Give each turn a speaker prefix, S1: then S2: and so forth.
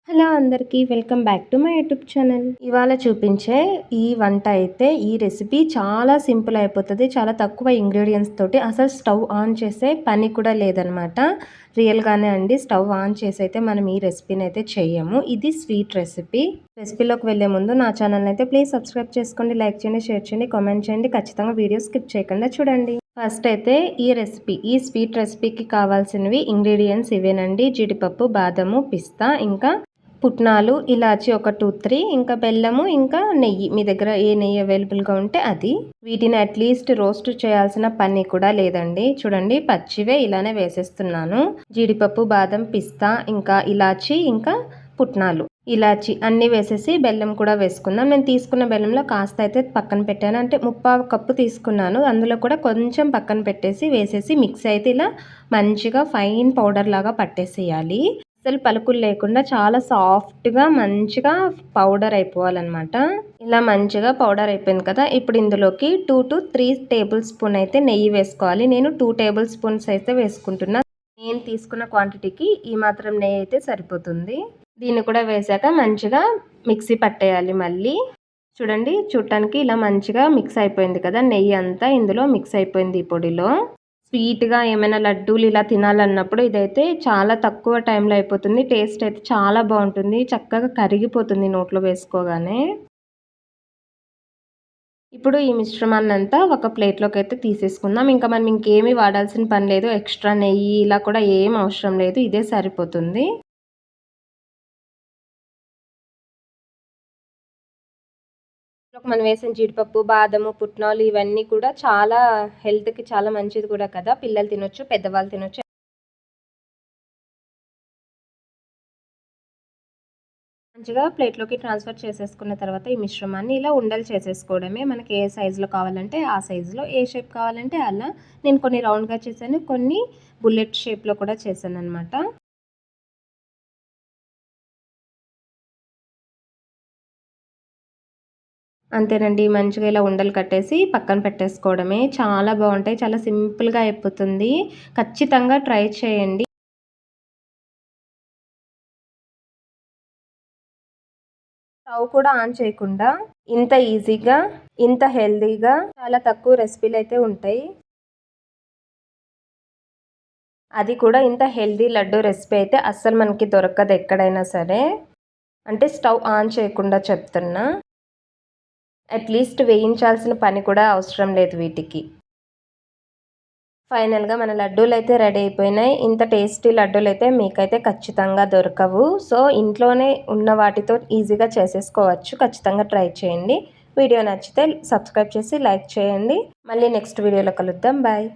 S1: Hello అందరికీ welcome back to my YouTube channel. ఇవాళ చూపించే ఈ వంట అయితే ఈ రెసిపీ చాలా సింపుల్ అయిపోతుంది. చాలా తక్కువ ఇంగ్రీడియంట్స్ తోటి అసలు స్టవ్ ఆన్ చేసే పని కూడా లేదనమాట. రియల్గానే అండి, స్టవ్ ఆన్ చేసి అయితే మనం ఈ రెసిపీని అయితే చేయము. ఇది స్వీట్ రెసిపీ. రెసిపీలోకి వెళ్ళే ముందు నా ఛానల్ అయితే ప్లీజ్ సబ్స్క్రైబ్ చేసుకోండి, లైక్ చేయండి, షేర్ చేయండి, కామెంట్ చేయండి. ఖచ్చితంగా వీడియో స్కిప్ చేయకుండా చూడండి. ఫస్ట్ అయితే ఈ స్వీట్ రెసిపీకి కావాల్సినవి ఇంగ్రీడియంట్స్ ఇవేనండి. జీడిపప్పు, బాదము, పిస్తా, ఇంకా పుట్నాలు, ఇలాచి ఒక 2, 3, ఇంకా బెల్లము, ఇంకా నెయ్యి. మీ దగ్గర ఏ నెయ్యి అవైలబుల్గా ఉంటే అది. వీటిని అట్లీస్ట్ రోస్ట్ చేయాల్సిన పని కూడా లేదండి. చూడండి, పచ్చివే ఇలానే వేసేస్తున్నాను. జీడిపప్పు, బాదం, పిస్తా, ఇంకా ఇలాచి, ఇంకా పుట్నాలు, ఇలాచి అన్నీ వేసేసి బెల్లం కూడా వేసుకుందాం. నేను తీసుకున్న బెల్లంలో కాస్త అయితే పక్కన పెట్టాను, అంటే 3/4 కప్పు తీసుకున్నాను. అందులో కూడా కొంచెం పక్కన పెట్టేసి వేసేసి మిక్స్ అయితే ఇలా మంచిగా ఫైన్ పౌడర్ లాగా పట్టేసేయాలి. అసలు పలుకులు లేకుండా చాలా సాఫ్ట్గా మంచిగా పౌడర్ అయిపోవాలన్నమాట. ఇలా మంచిగా పౌడర్ అయిపోయింది కదా. ఇప్పుడు ఇందులోకి 2 to 3 టేబుల్ స్పూన్ అయితే నెయ్యి వేసుకోవాలి. నేను 2 టేబుల్ స్పూన్స్ అయితే వేసుకుంటున్నా. నేను తీసుకున్న క్వాంటిటీకి ఈ మాత్రం నెయ్యి అయితే సరిపోతుంది. దీన్ని కూడా వేసాక మంచిగా మిక్సీ పట్టేయాలి. మళ్ళీ చూడండి, చూడటానికి ఇలా మంచిగా మిక్స్ అయిపోయింది కదా. నెయ్యి అంతా ఇందులో మిక్స్ అయిపోయింది ఈ పొడిలో. స్వీట్గా ఏమైనా లడ్డూలు ఇలా తినాలన్నప్పుడు ఇదైతే చాలా తక్కువ టైంలో అయిపోతుంది. టేస్ట్ అయితే చాలా బాగుంటుంది, చక్కగా కరిగిపోతుంది నోట్లో వేసుకోగానే. ఇప్పుడు ఈ మిశ్రమాన్ని అంతా ఒక ప్లేట్లోకి అయితే తీసేసుకుందాం. ఇంకా మనం ఇంకేమీ వాడాల్సిన పని లేదు. ఎక్స్ట్రా నెయ్యి ఇలా కూడా ఏం అవసరం లేదు, ఇదే సరిపోతుంది. మనం వేసిన జీడిపప్పు, బాదము, పుట్నాలు ఇవన్నీ కూడా చాలా హెల్త్కి చాలా మంచిది కూడా కదా. పిల్లలు తినొచ్చు, పెద్దవాళ్ళు తినొచ్చు. మంచిగా ప్లేట్లోకి ట్రాన్స్ఫర్ చేసేసుకున్న తర్వాత ఈ మిశ్రమాన్ని ఇలా ఉండలు చేసేసుకోవడమే. మనకి ఏ సైజులో కావాలంటే ఆ సైజులో, ఏ షేప్ కావాలంటే అలా. నేను కొన్ని రౌండ్గా చేశాను, కొన్ని బుల్లెట్ షేప్లో కూడా చేశాను అనమాట. అంతేనండి, మంచిగా ఇలా ఉండలు కట్టేసి పక్కన పెట్టేసుకోవడమే. చాలా బాగుంటాయి, చాలా సింపుల్గా అయిపోతుంది. ఖచ్చితంగా ట్రై చేయండి. స్టవ్ కూడా ఆన్ చేయకుండా ఇంత ఈజీగా, ఇంత హెల్దీగా చాలా తక్కువ రెసిపీలు అయితే ఉంటాయి. అది కూడా ఇంత హెల్దీ లడ్డు రెసిపీ అయితే అస్సలు మనకి దొరకదు ఎక్కడైనా సరే. అంటే స్టవ్ ఆన్ చేయకుండా చెప్తున్నా. అట్లీస్ట్ వేయించాల్సిన పని కూడా అవసరం లేదు వీటికి. ఫైనల్గా మన లడ్డూలు అయితే రెడీ అయిపోయినాయి. ఇంత టేస్టీ లడ్డూలు అయితే మీకైతే ఖచ్చితంగా దొరకవు. సో ఇంట్లోనే ఉన్న వాటితో ఈజీగా చేసేసుకోవచ్చు. ఖచ్చితంగా ట్రై చేయండి. వీడియో నచ్చితే సబ్స్క్రైబ్ చేసి లైక్ చేయండి. మళ్ళీ నెక్స్ట్ వీడియోలో కలుద్దాం. బాయ్.